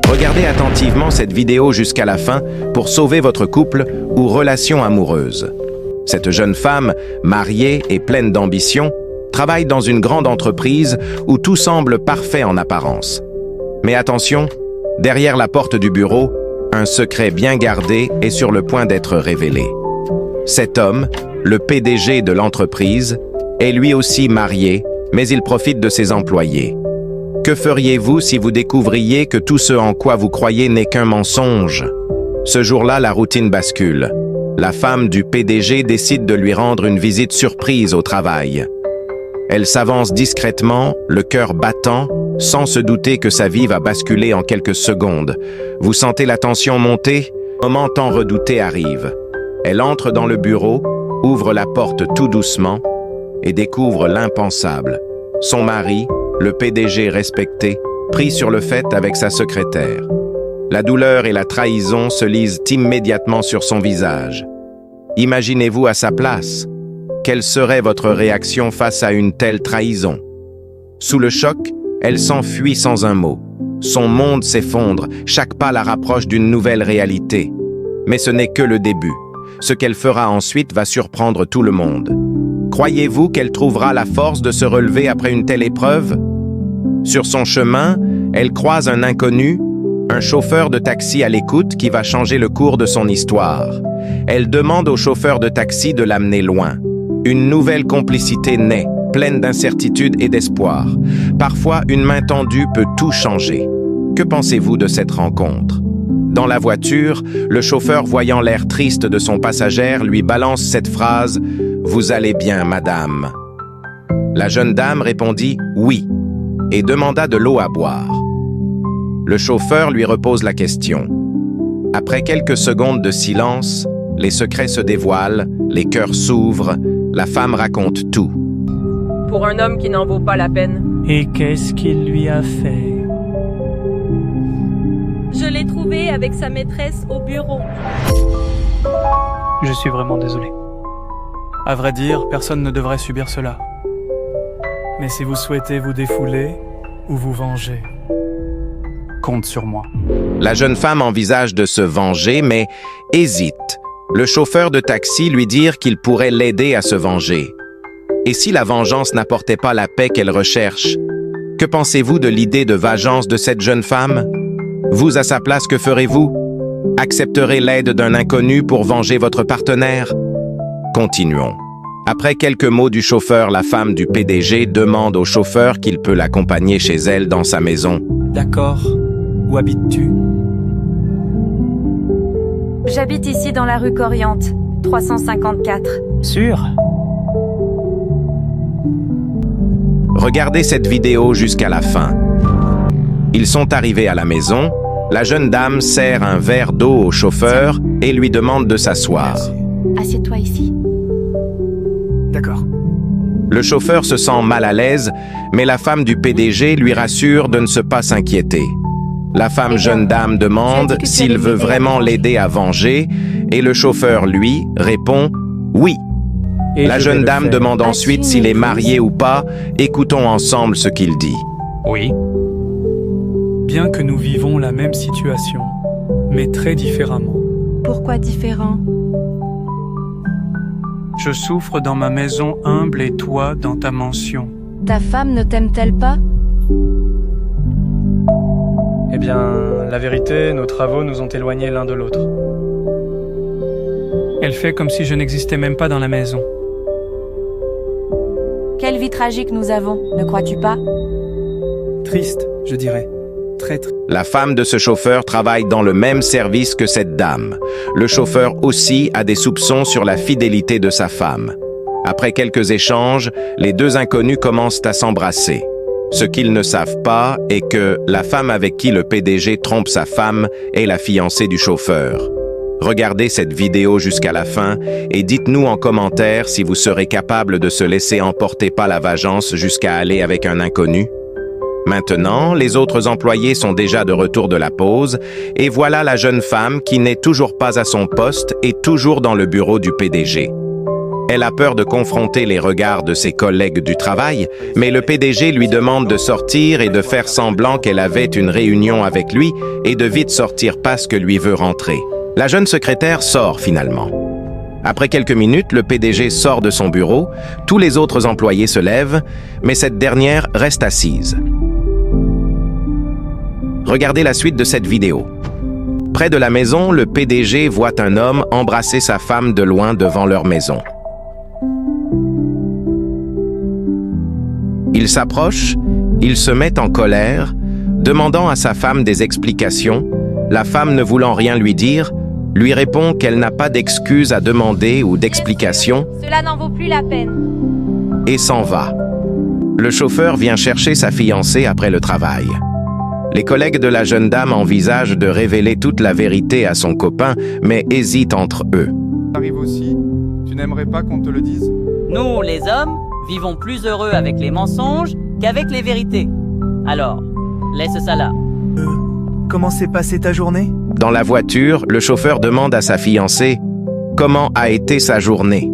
Regardez attentivement cette vidéo jusqu'à la fin pour sauver votre couple ou relation amoureuse. Cette jeune femme, mariée et pleine d'ambition, travaille dans une grande entreprise où tout semble parfait en apparence. Mais attention, derrière la porte du bureau, un secret bien gardé est sur le point d'être révélé. Cet homme, le PDG de l'entreprise, est lui aussi marié, mais il profite de ses employés. Que feriez-vous si vous découvriez que tout ce en quoi vous croyez n'est qu'un mensonge? Ce jour-là, la routine bascule. La femme du PDG décide de lui rendre une visite surprise au travail. Elle s'avance discrètement, le cœur battant, sans se douter que sa vie va basculer en quelques secondes. Vous sentez la tension monter? Le moment tant redouté arrive. Elle entre dans le bureau, ouvre la porte tout doucement et découvre l'impensable. Son mari, le PDG respecté, pris sur le fait avec sa secrétaire. La douleur et la trahison se lisent immédiatement sur son visage. Imaginez-vous à sa place. Quelle serait votre réaction face à une telle trahison? Sous le choc, elle s'enfuit sans un mot. Son monde s'effondre, chaque pas la rapproche d'une nouvelle réalité. Mais ce n'est que le début. Ce qu'elle fera ensuite va surprendre tout le monde. Croyez-vous qu'elle trouvera la force de se relever après une telle épreuve? Sur son chemin, elle croise un inconnu, un chauffeur de taxi à l'écoute qui va changer le cours de son histoire. Elle demande au chauffeur de taxi de l'amener loin. Une nouvelle complicité naît, pleine d'incertitude et d'espoir. Parfois, une main tendue peut tout changer. Que pensez-vous de cette rencontre? Dans la voiture, le chauffeur, voyant l'air triste de son passagère, lui balance cette phrase « Vous allez bien, madame ?» La jeune dame répondit « Oui » et demanda de l'eau à boire. Le chauffeur lui repose la question. Après quelques secondes de silence, les secrets se dévoilent, les cœurs s'ouvrent, la femme raconte tout. Pour un homme qui n'en vaut pas la peine. Et qu'est-ce qu'il lui a fait? Je l'ai trouvé avec sa maîtresse au bureau. Je suis vraiment désolé. À vrai dire, personne ne devrait subir cela. Mais si vous souhaitez vous défouler ou vous venger, compte sur moi. La jeune femme envisage de se venger, mais hésite. Le chauffeur de taxi lui dit qu'il pourrait l'aider à se venger. Et si la vengeance n'apportait pas la paix qu'elle recherche? Que pensez-vous de l'idée de vengeance de cette jeune femme? Vous, à sa place, que ferez-vous? Accepterez l'aide d'un inconnu pour venger votre partenaire? Continuons. Après quelques mots du chauffeur, la femme du PDG demande au chauffeur qu'il peut l'accompagner chez elle dans sa maison. D'accord. Où habites-tu? J'habite ici dans la rue Corriente, 354. Sûr? Regardez cette vidéo jusqu'à la fin. Ils sont arrivés à la maison. La jeune dame sert un verre d'eau au chauffeur et lui demande de s'asseoir. Assieds-toi ici. D'accord. Le chauffeur se sent mal à l'aise, mais la femme du PDG lui rassure de ne pas s'inquiéter. La femme jeune dame demande s'il veut vraiment l'aider à venger, et le chauffeur, lui, répond « oui ». La jeune dame demande ensuite s'il est marié ou pas. Écoutons ensemble ce qu'il dit. Oui. Bien que nous vivons la même situation, mais très différemment. Pourquoi différent? Je souffre dans ma maison humble et toi dans ta mansion. Ta femme ne t'aime-t-elle pas? Eh bien, la vérité, nos travaux nous ont éloignés l'un de l'autre. Elle fait comme si je n'existais même pas dans la maison. Quelle vie tragique nous avons, ne crois-tu pas? Triste, je dirais. Très triste. La femme de ce chauffeur travaille dans le même service que cette dame. Le chauffeur aussi a des soupçons sur la fidélité de sa femme. Après quelques échanges, les deux inconnus commencent à s'embrasser. Ce qu'ils ne savent pas est que la femme avec qui le PDG trompe sa femme est la fiancée du chauffeur. Regardez cette vidéo jusqu'à la fin et dites-nous en commentaire si vous serez capable de se laisser emporter par la vengeance jusqu'à aller avec un inconnu. Maintenant, les autres employés sont déjà de retour de la pause et voilà la jeune femme qui n'est toujours pas à son poste et toujours dans le bureau du PDG. Elle a peur de confronter les regards de ses collègues du travail, mais le PDG lui demande de sortir et de faire semblant qu'elle avait une réunion avec lui et de vite sortir parce que lui veut rentrer. La jeune secrétaire sort finalement. Après quelques minutes, le PDG sort de son bureau, tous les autres employés se lèvent, mais cette dernière reste assise. Regardez la suite de cette vidéo. Près de la maison, le PDG voit un homme embrasser sa femme de loin devant leur maison. Il s'approche, il se met en colère, demandant à sa femme des explications. La femme, ne voulant rien lui dire, lui répond qu'elle n'a pas d'excuses à demander ou d'explications Cela n'en vaut plus la peine. et s'en va. Le chauffeur vient chercher sa fiancée après le travail. Les collègues de la jeune dame envisagent de révéler toute la vérité à son copain, mais hésitent entre eux. Arrive aussi, tu n'aimerais pas qu'on te le dise? Nous, les hommes, vivons plus heureux avec les mensonges qu'avec les vérités. Alors, laisse ça là. Comment s'est passée ta journée? Dans la voiture, le chauffeur demande à sa fiancée comment a été sa journée.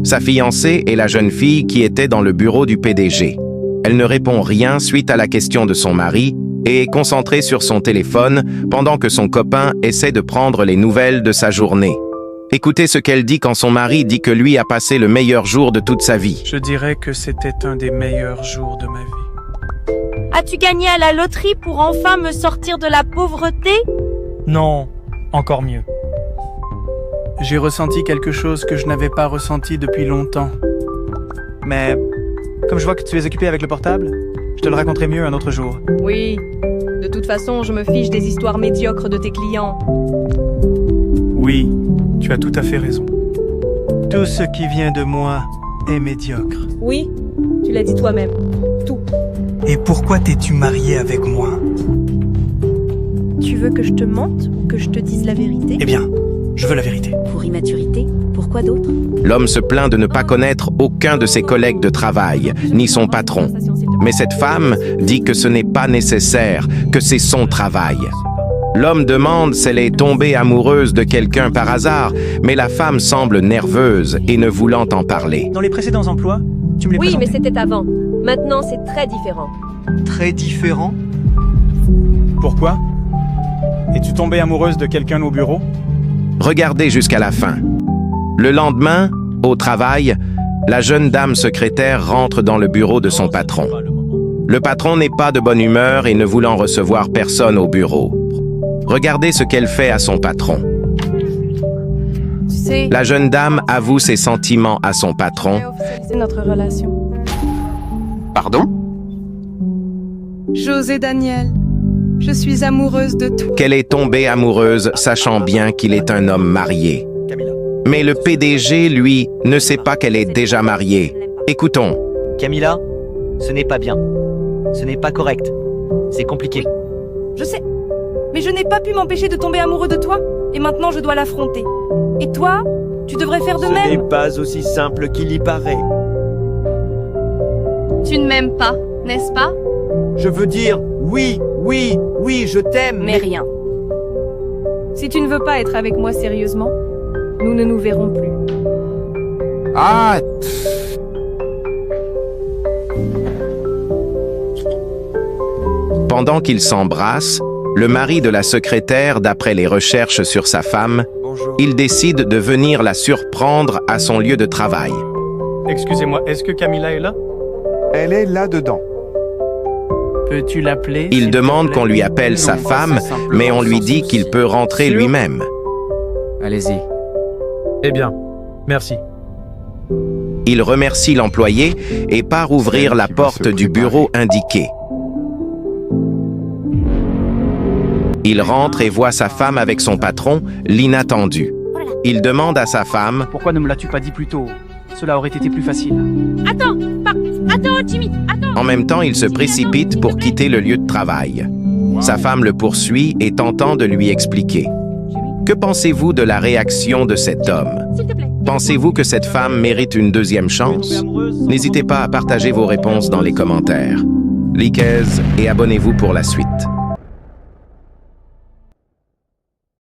Sa fiancée est la jeune fille qui était dans le bureau du PDG. Elle ne répond rien suite à la question de son mari et est concentrée sur son téléphone pendant que son copain essaie de prendre les nouvelles de sa journée. Écoutez ce qu'elle dit quand son mari dit que lui a passé le meilleur jour de toute sa vie. Je dirais que c'était un des meilleurs jours de ma vie. As-tu gagné à la loterie pour enfin me sortir de la pauvreté? Non, encore mieux. J'ai ressenti quelque chose que je n'avais pas ressenti depuis longtemps. Mais comme je vois que tu es occupé avec le portable, je te le raconterai mieux un autre jour. Oui. De toute façon, je me fiche des histoires médiocres de tes clients. Oui, tu as tout à fait raison. Tout ce qui vient de moi est médiocre. Oui, tu l'as dit toi-même. Tout. Et pourquoi t'es-tu marié avec moi? Tu veux que je te mente ou que je te dise la vérité? Eh bien, je veux la vérité. Pour immaturité, pourquoi d'autre? L'homme se plaint de ne pas connaître aucun de ses collègues de travail, ni son patron. Mais cette femme dit que ce n'est pas nécessaire, que c'est son travail. L'homme demande si elle est tombée amoureuse de quelqu'un par hasard, mais la femme semble nerveuse et ne voulant en parler. Dans les précédents emplois, tu me les Oui, mais présentais. c'était avant. Maintenant, c'est très différent. Très différent. Pourquoi? Es-tu tombée amoureuse de quelqu'un au bureau? Regardez jusqu'à la fin. Le lendemain, au travail, la jeune dame secrétaire rentre dans le bureau de son patron. Le patron n'est pas de bonne humeur et ne voulant recevoir personne au bureau. Regardez ce qu'elle fait à son patron. Tu sais, La jeune dame avoue ses sentiments à son patron. officialiser notre relation. Pardon? José Daniel, je suis amoureuse de toi. Qu'elle est tombée amoureuse, sachant bien qu'il est un homme marié. Camilla. Mais le PDG, lui, ne sait pas qu'elle est déjà mariée. Écoutons. Camilla, ce n'est pas bien. Ce n'est pas correct. C'est compliqué. Je sais. Mais je n'ai pas pu m'empêcher de tomber amoureux de toi. Et maintenant, je dois l'affronter. Et toi, tu devrais faire de Ce n'est même. pas aussi simple qu'il y paraît. Tu ne m'aimes pas, n'est-ce pas? Je veux dire, oui, je t'aime, Mais rien. Si tu ne veux pas être avec moi sérieusement, nous ne nous verrons plus. Ah, Pendant qu'ils s'embrassent, le mari de la secrétaire, d'après les recherches sur sa femme, bonjour. il décide de venir la surprendre à son lieu de travail. Excusez-moi, est-ce que Camilla est là? Elle est là-dedans. Peux-tu l'appeler? Il s'il te demande plaît? qu'on lui appelle sa Non, femme, c'est simplement mais on lui son dit souci. qu'il peut rentrer Sûr? lui-même. Allez-y. Eh bien, merci. Il remercie l'employé et part ouvrir la porte du bureau indiqué. Il rentre et voit sa femme avec son patron, l'inattendu. Il demande à sa femme Pourquoi ne me l'as-tu pas dit plus tôt? Cela aurait été plus facile. Attends, Jimmy, attends. En même temps, il se précipite pour quitter le lieu de travail. Sa femme le poursuit et tentant de lui expliquer. Que pensez-vous de la réaction de cet homme? S'il te plaît. Pensez-vous que cette femme mérite une deuxième chance? N'hésitez pas à partager vos réponses dans les commentaires. Likez et abonnez-vous pour la suite.